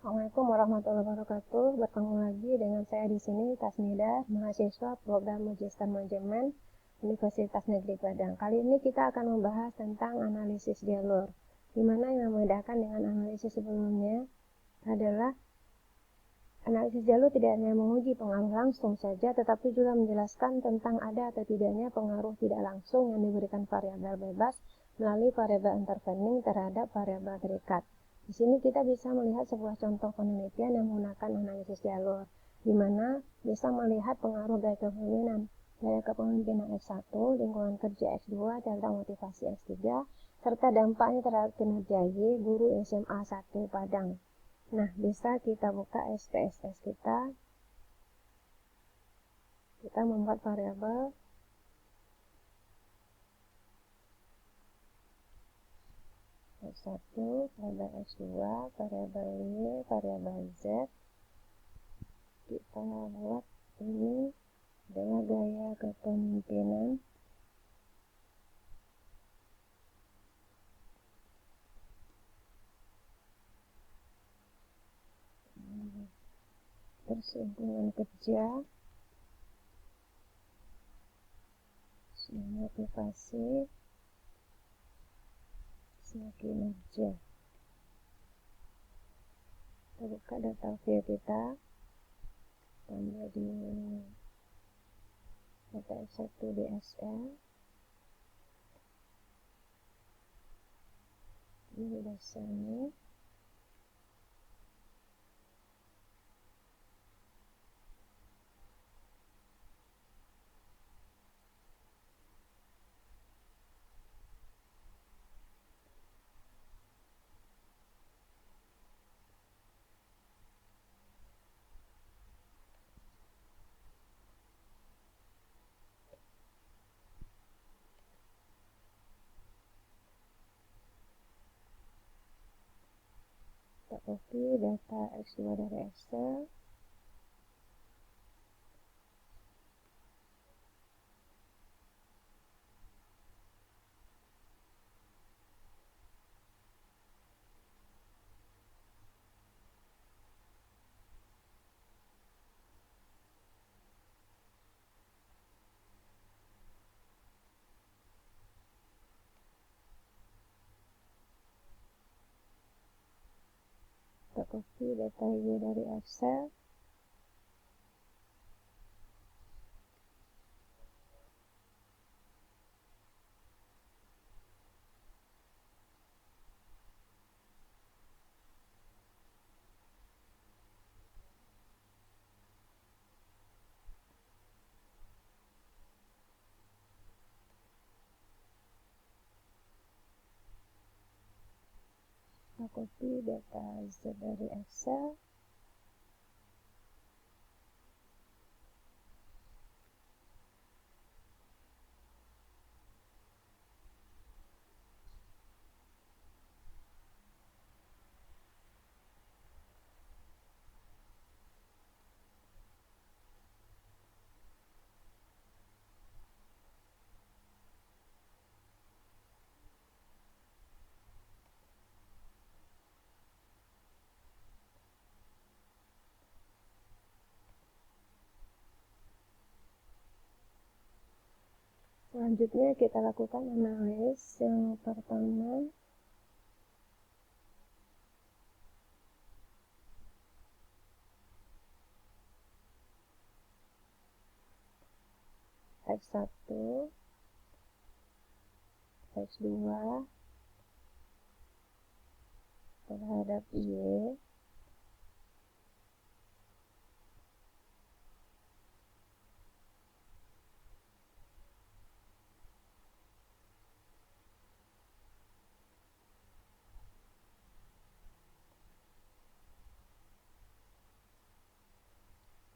Assalamualaikum warahmatullahi wabarakatuh. Bertemu lagi dengan saya di sini, Tasnida, mahasiswa Program Magister Manajemen Universitas Negeri Padang. Kali ini kita akan membahas tentang analisis jalur. Di mana yang membedakan dengan analisis sebelumnya adalah analisis jalur tidak hanya menguji pengaruh langsung saja, tetapi juga menjelaskan tentang ada atau tidaknya pengaruh tidak langsung yang diberikan variabel bebas melalui variabel intervening terhadap variabel terikat. Di sini kita bisa melihat sebuah contoh penelitian yang menggunakan analisis jalur, di mana bisa melihat pengaruh gaya kepemimpinan X1, lingkungan kerja X2 terhadap motivasi X3, serta dampaknya terhadap kinerja Y guru SMA 1 Padang. Nah, bisa kita buka SPSS kita. Kita membuat variabel X1, variabel X2, variabel Y, variabel Z. Kita buat ini adalah gaya kepemimpinan. Terus lingkungan kerja, motivasi, kinerja. Kita buka data view kita, tambah di data X1 DSL. Ini dasarnya. Kita copy data X2 dari Excel. Kita copy data Y dari Excel. Kita copy data Z dari Excel. Selanjutnya kita lakukan analis yang pertama. X1, X2 terhadap Y.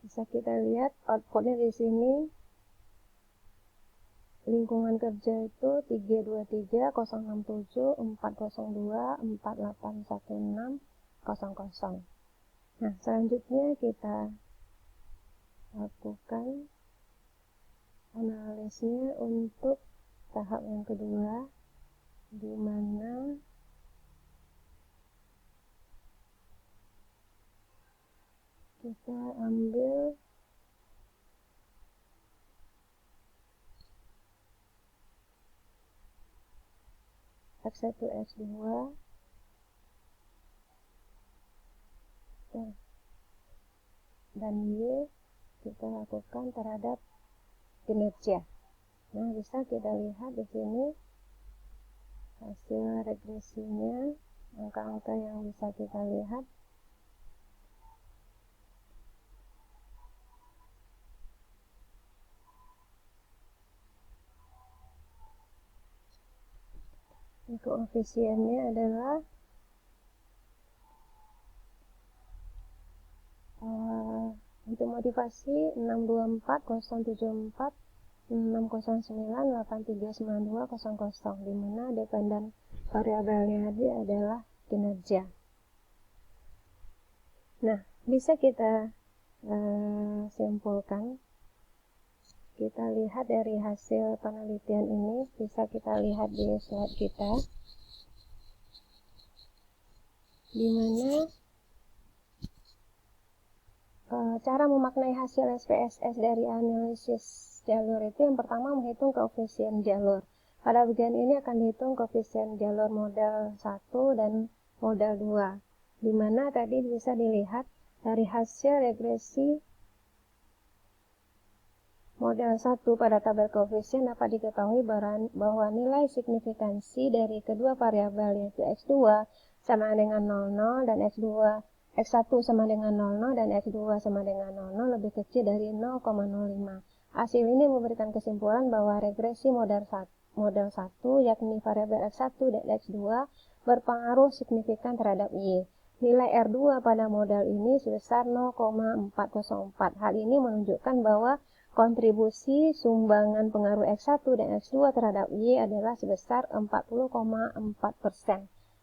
Bisa kita lihat outputnya di sini. Lingkungan kerja itu 323 067 402 4816 00. Nah, selanjutnya kita lakukan analisnya untuk tahap yang kedua, di mana kita ambil X1, X2 dan Y kita lakukan terhadap kinerja. Nah, bisa kita lihat di sini hasil regresinya, angka-angka yang bisa kita lihat. Koefisiennya adalah untuk motivasi 624, 074, 609, 8392, 00, di mana dependen variabelnya adalah kinerja. Nah, bisa kita simpulkan. Kita lihat dari hasil penelitian ini, bisa kita lihat di slide kita, di mana cara memaknai hasil SPSS dari analisis jalur itu yang pertama menghitung koefisien jalur. Pada bagian ini akan dihitung koefisien jalur model 1 dan model 2, di mana tadi bisa dilihat dari hasil regresi model 1 pada tabel koefisien dapat diketahui bahwa nilai signifikansi dari kedua variabel yaitu X2 sama dengan 00 dan X1 sama dengan 00 dan X2 sama dengan 00 lebih kecil dari 0,05. Hasil ini memberikan kesimpulan bahwa regresi model 1 yakni variabel X1 dan X2 berpengaruh signifikan terhadap Y. Nilai R2 pada model ini sebesar 0,404. Hal ini menunjukkan bahwa kontribusi sumbangan pengaruh X1 dan X2 terhadap Y adalah sebesar 40,4%,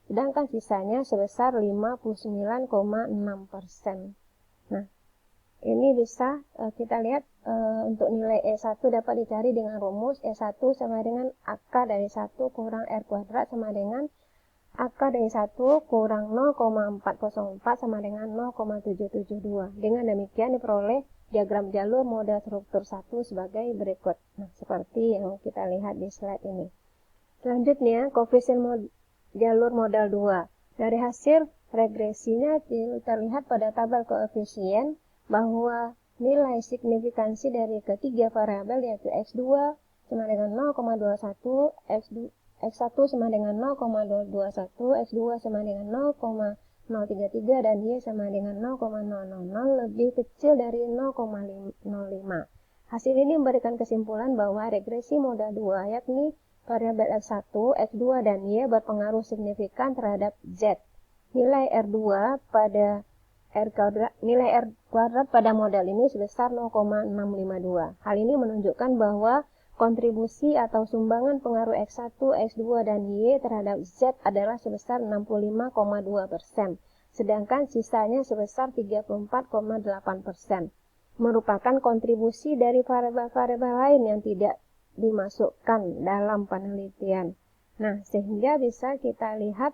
sedangkan sisanya sebesar 59,6%. Nah, ini bisa kita lihat untuk nilai E1 dapat dicari dengan rumus E1 sama dengan AK dari 1 kurang R kuadrat sama dengan AK dari 1 kurang 0,404 sama dengan 0,772. Dengan demikian diperoleh diagram jalur model struktur 1 sebagai berikut. Nah, seperti yang kita lihat di slide ini. Selanjutnya, koefisien jalur model 2. Dari hasil regresinya terlihat pada tabel koefisien bahwa nilai signifikansi dari ketiga variabel yaitu X2 sama dengan 0,21, X1 sama dengan 0,221, X2 sama dengan 0,033 dan Y sama dengan 0,000 lebih kecil dari 0,05. Hasil ini memberikan kesimpulan bahwa regresi model 2 yakni variabel X1, X2 dan Y berpengaruh signifikan terhadap Z. Nilai R2 pada nilai R kuadrat pada model ini sebesar 0,652. Hal ini menunjukkan bahwa kontribusi atau sumbangan pengaruh X1, X2, dan Y terhadap Z adalah sebesar 65,2%, sedangkan sisanya sebesar 34,8%, merupakan kontribusi dari variabel-variabel lain yang tidak dimasukkan dalam penelitian. Nah, sehingga bisa kita lihat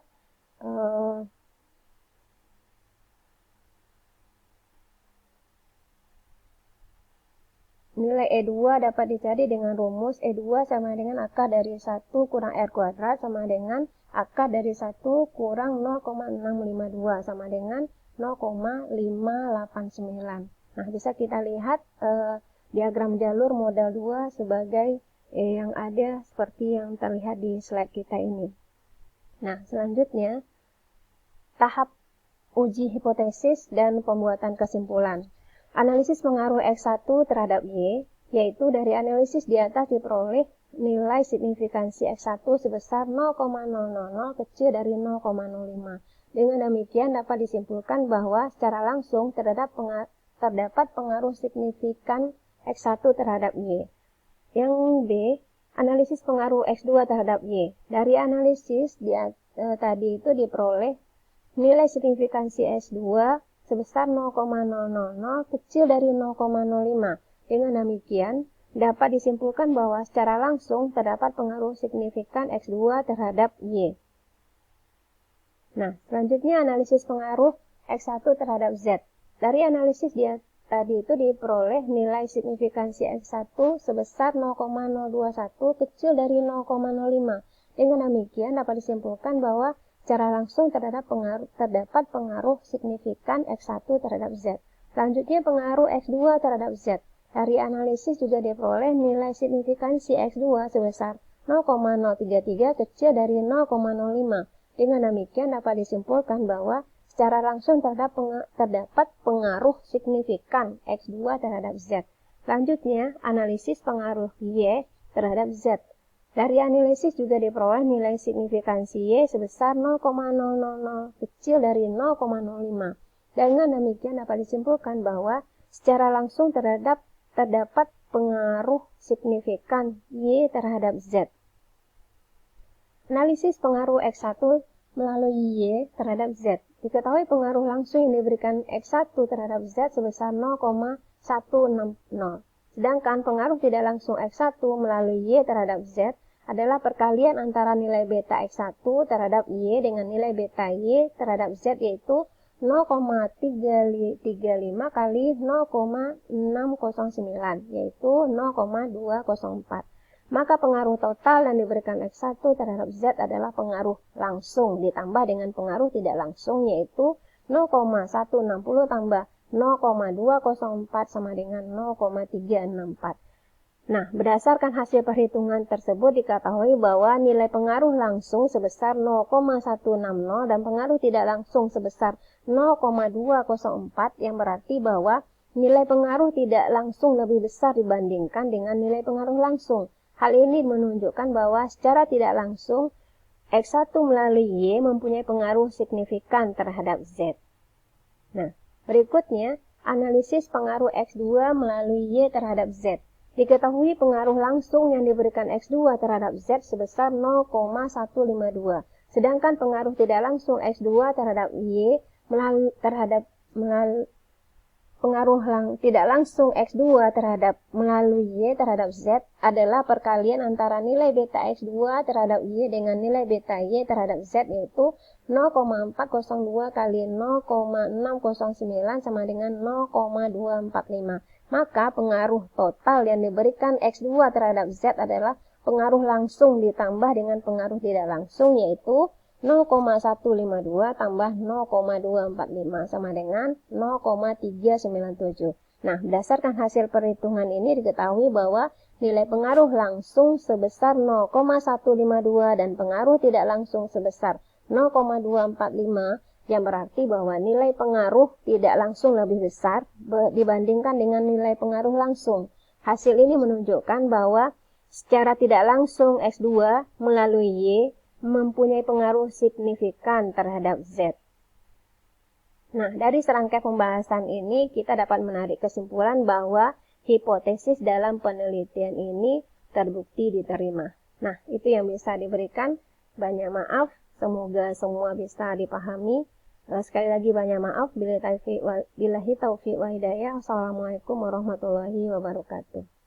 nilai E2 dapat dicari dengan rumus E2 sama dengan AK dari 1 kurang R kuadrat sama dengan AK dari 1 kurang 0,652 sama dengan 0,589. Nah, bisa kita lihat diagram jalur model 2 sebagai yang ada seperti yang terlihat di slide kita ini. Nah, selanjutnya tahap uji hipotesis dan pembuatan kesimpulan. Analisis pengaruh X1 terhadap Y, yaitu dari analisis di atas diperoleh nilai signifikansi X1 sebesar 0,000 kecil dari 0,05. Dengan demikian dapat disimpulkan bahwa secara langsung terdapat pengaruh signifikan X1 terhadap Y. Yang B, analisis pengaruh X2 terhadap Y. Dari analisis tadi itu diperoleh nilai signifikansi X2 sebesar 0,000 kecil dari 0,05. Dengan demikian, dapat disimpulkan bahwa secara langsung terdapat pengaruh signifikan X2 terhadap Y. Nah, selanjutnya analisis pengaruh X1 terhadap Z. Dari analisis dia tadi itu diperoleh nilai signifikansi X1 sebesar 0,021 kecil dari 0,05. Dengan demikian dapat disimpulkan bahwa secara langsung terdapat pengaruh signifikan X1 terhadap Z. Selanjutnya pengaruh X2 terhadap Z. Dari analisis juga diperoleh nilai signifikansi X2 sebesar 0,033 kecil dari 0,05. Dengan demikian dapat disimpulkan bahwa secara langsung terdapat pengaruh signifikan X2 terhadap Z. Selanjutnya, analisis pengaruh Y terhadap Z. Dari analisis juga diperoleh nilai signifikansi Y sebesar 0,000 kecil dari 0,05. Dengan demikian dapat disimpulkan bahwa secara langsung terdapat pengaruh signifikan Y terhadap Z. Analisis pengaruh X1 melalui Y terhadap Z. Diketahui pengaruh langsung yang diberikan X1 terhadap Z sebesar 0,160. Sedangkan pengaruh tidak langsung X1 melalui Y terhadap Z adalah perkalian antara nilai beta X1 terhadap Y dengan nilai beta Y terhadap Z, yaitu 0,335 kali 0,609, yaitu 0,204. Maka pengaruh total yang diberikan X1 terhadap Z adalah pengaruh langsung ditambah dengan pengaruh tidak langsung, yaitu 0,160 tambah 0,204 sama dengan 0,364. Nah, berdasarkan hasil perhitungan tersebut diketahui bahwa nilai pengaruh langsung sebesar 0,160 dan pengaruh tidak langsung sebesar 0,204, yang berarti bahwa nilai pengaruh tidak langsung lebih besar dibandingkan dengan nilai pengaruh langsung. Hal ini menunjukkan bahwa secara tidak langsung X1 melalui Y mempunyai pengaruh signifikan terhadap Z. Nah, berikutnya analisis pengaruh X2 melalui Y terhadap Z. Diketahui pengaruh langsung yang diberikan X2 terhadap Z sebesar 0,152. Sedangkan pengaruh tidak langsung X2 terhadap Y pengaruh tidak langsung X2 melalui Y terhadap Z adalah perkalian antara nilai beta X2 terhadap Y dengan nilai beta Y terhadap Z, yaitu 0,402 kali 0,609 sama dengan 0,245. Maka pengaruh total yang diberikan X2 terhadap Z adalah pengaruh langsung ditambah dengan pengaruh tidak langsung, yaitu 0,152 tambah 0,245 sama dengan 0,397. Nah, berdasarkan hasil perhitungan ini diketahui bahwa nilai pengaruh langsung sebesar 0,152 dan pengaruh tidak langsung sebesar 0,245, yang berarti bahwa nilai pengaruh tidak langsung lebih besar dibandingkan dengan nilai pengaruh langsung. Hasil ini menunjukkan bahwa secara tidak langsung X2 melalui Y mempunyai pengaruh signifikan terhadap Z. Nah, dari serangkai pembahasan ini kita dapat menarik kesimpulan bahwa hipotesis dalam penelitian ini terbukti diterima. Nah, itu yang bisa diberikan. Banyak maaf, semoga semua bisa dipahami. Sekali lagi banyak maaf. Billahi taufiq wa hidayah. Wassalamualaikum warahmatullahi wabarakatuh.